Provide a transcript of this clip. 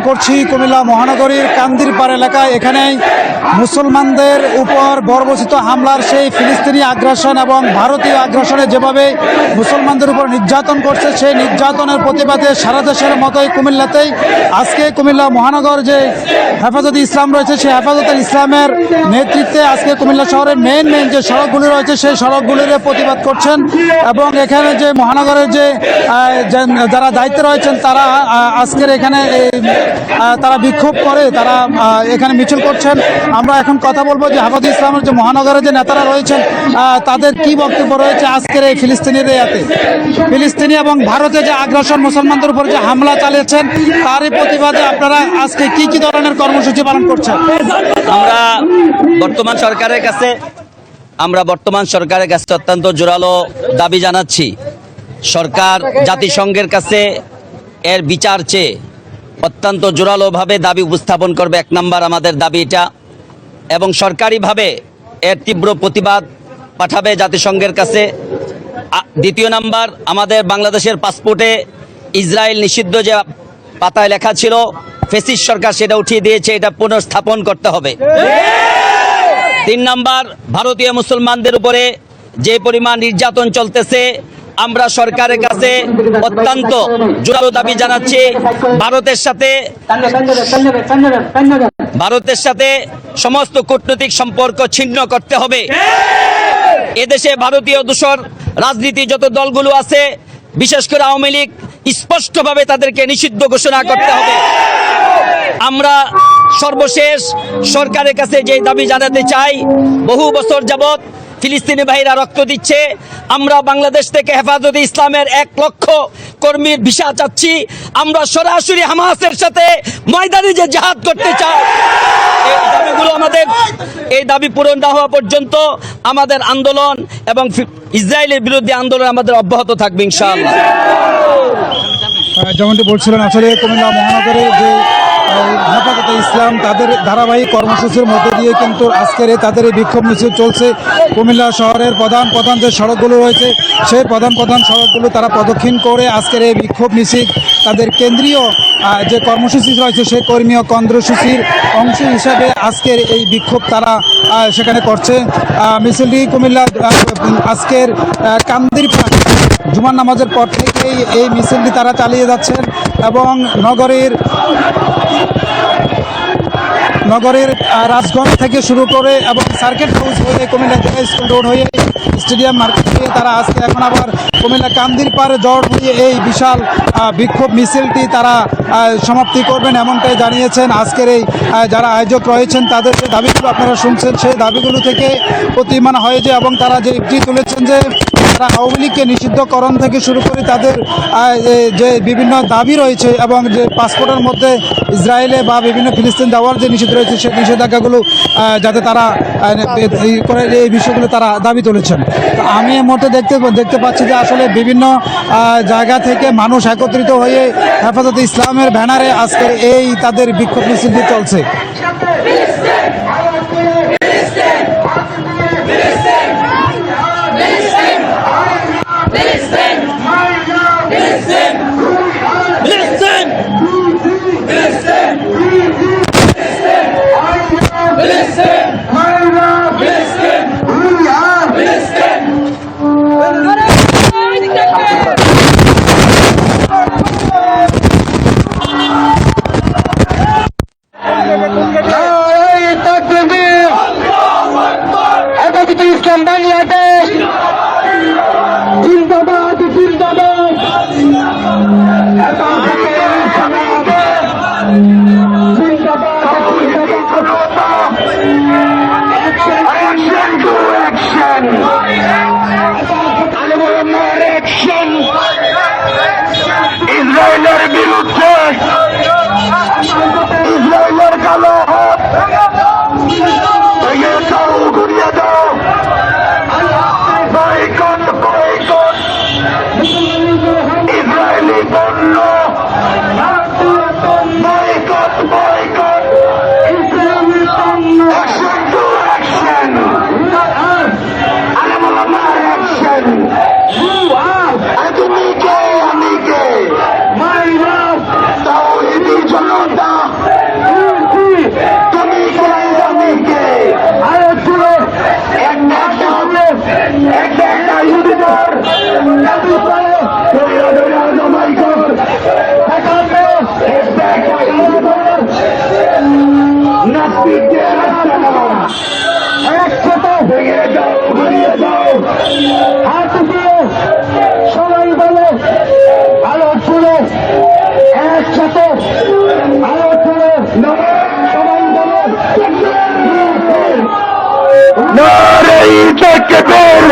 করছি কুমিল্লা মহানগরীর কান্দিরপাড় এলাকায়। এখানে মুসলমানদের উপর বর্বরচিত হামলার সেই ফিলিস্তিনি আগ্রাসন এবং ভারতীয় আগ্রাসনে যেভাবে মুসলমানদের উপর নির্যাতন করছে, সেই নির্যাতনের প্রতিবাদে সারা দেশের মতোই কুমিল্লাতেই আজকে কুমিল্লা মহানগর যে হেফাজতে ইসলাম রয়েছে, সেই হেফাজতে ইসলামের নেতৃত্বে আজকে কুমিল্লা শহরের মেইন যে সড়কগুলি রয়েছে সেই সড়কগুলির প্রতিবাদ করছেন। এবং এখানে যে মহানগরের যে যারা দায়িত্বে রয়েছেন তারা আজকের এখানে তারা বিক্ষোভ করে, তারা এখানে মিছিল করছেন। আমরা এখন কথা বলবো যে হেফাজতে ইসলামের যে মহানগরের যে নেতারা রয়েছেন তাদের কি বক্তব্য রয়েছে আজকের এই ফিলিস্তিনির এতে। ফিলিস্তিনি এবং ভারতে যে আগ্রাসন মুসলমানদের উপর যে হামলা চালিয়েছেন তারই প্রতিবাদে আপনারা আজকে কি ধরনের কর্মসূচি পালন করছেন? আমরা বর্তমান সরকারের কাছে অত্যন্ত জোরালো দাবি জানাচ্ছি। সরকার জাতিসংঘের কাছে এর বিচার চেয়ে অত্যন্ত জোরালোভাবে দাবি উপস্থাপন করবে। 1 নম্বর আমাদের দাবি এটা, এবং সরকারিভাবে এর তীব্র প্রতিবাদ পাঠাবে জাতিসংঘের কাছে। 2 নম্বর, আমাদের বাংলাদেশের পাসপোর্টে ইসরায়েল নিষিদ্ধ যে পাতায় লেখা ছিল ফ্যাসিস্ট সরকার সেটা উঠিয়ে দিয়েছে, এটা পুনর্স্থাপন করতে হবে। 3 নম্বর, ভারতীয় মুসলমানদের উপরে যে পরিমাণ নির্যাতন চলতেছে আমরা সরকারের কাছে অত্যন্ত জোরালো দাবি জানাচ্ছি। ভারতের সাথে সমস্ত কূটনৈতিক সম্পর্ক ছিন্ন করতে হবে। এদেশে ভারতীয় দূষর রাজনীতি যত দলগুলো আছে, বিশেষ করে আওয়ামী লীগ, স্পষ্টভাবে তাদেরকে নিষিদ্ধ ঘোষণা করতে হবে। আমরা সর্বশেষ সরকারের কাছে যে দাবি জানাতে চাই, বহু বছর যাবত ফিলিস্তিনি ভাইরা রক্ত দিচ্ছে। আমরা বাংলাদেশ থেকে হেফাজতে ইসলামের 1 লক্ষ কর্মীর ভিসা চাচ্ছি। আমরা সরাসরি হামাসের সাথে ময়দানে যে জিহাদ করতে চাই, এই দাবি পূরণ না হওয়া পর্যন্ত আমাদের আন্দোলন এবং ইসরায়েলের বিরুদ্ধে আন্দোলন আমাদের অব্যাহত থাকবে ইনশাআল্লাহ। যেমনটি বলছিলেন, আসলে কুমিল্লা মহানগরের যে হেফাজতে ইসলাম তাদের ধারাবাহিক কর্মসূচির মধ্যে দিয়ে কিন্তু আজকের তাদের এই বিক্ষোভ মিছিল চলছে। কুমিল্লা শহরের প্রধান যে সড়কগুলো রয়েছে সেই প্রধান সড়কগুলো তারা প্রদক্ষিণ করে আজকের এই বিক্ষোভ মিছিল তাদের কেন্দ্রীয় যে কর্মসূচি রয়েছে সেই কর্মীয় কর্মসূচির অংশ হিসাবে আজকের এই বিক্ষোভ তারা সেখানে করছে। মিছিলটি কুমিল্লা আজকের কান্দিরপাড় জুমার নামাজের পর থেকেই এই মিছিলটি তারা চালিয়ে যাচ্ছেন এবং নগরের রাজগঞ্জ থেকে শুরু করে এবং সার্কিট হাউস হয়ে কুমিল্লা স্কুল রোড হয়ে স্টেডিয়াম মার্কেট হয়ে তারা আজকে এখন আবার কুমিল্লা কান্দিরপাড় জড় হয়ে এই বিশাল বিক্ষোভ মিছিলটি তারা সমাপ্তি করবেন এমনটাই জানিয়েছেন। আজকের এই যারা আয়োজক রয়েছেন তাদের যে দাবিগুলো আপনারা শুনছেন সেই দাবিগুলো থেকে প্রতিমান হয় যে, এবং তারা যে একটি তুলেছেন যে তারা আওয়ামী লীগকে নিষিদ্ধকরণ থেকে শুরু করে তাদের যে বিভিন্ন দাবি রয়েছে এবং যে পাসপোর্টের মধ্যে ইসরায়েলে বা বিভিন্ন ফিলিস্তিন যাওয়ার যে নিষেধ রয়েছে সেই নিষেধাজ্ঞাগুলো যাতে তারা করে এই বিষয়গুলো তারা দাবি তুলেছেন। তো আমি এই মুহূর্তে দেখতে পাচ্ছি যে আসলে বিভিন্ন জায়গা থেকে মানুষ একত্রিত হয়ে হেফাজতে ইসলামের ব্যানারে আজকের এই তাদের বিক্ষোভ মিছিলটি চলছে। নারে তাকবীর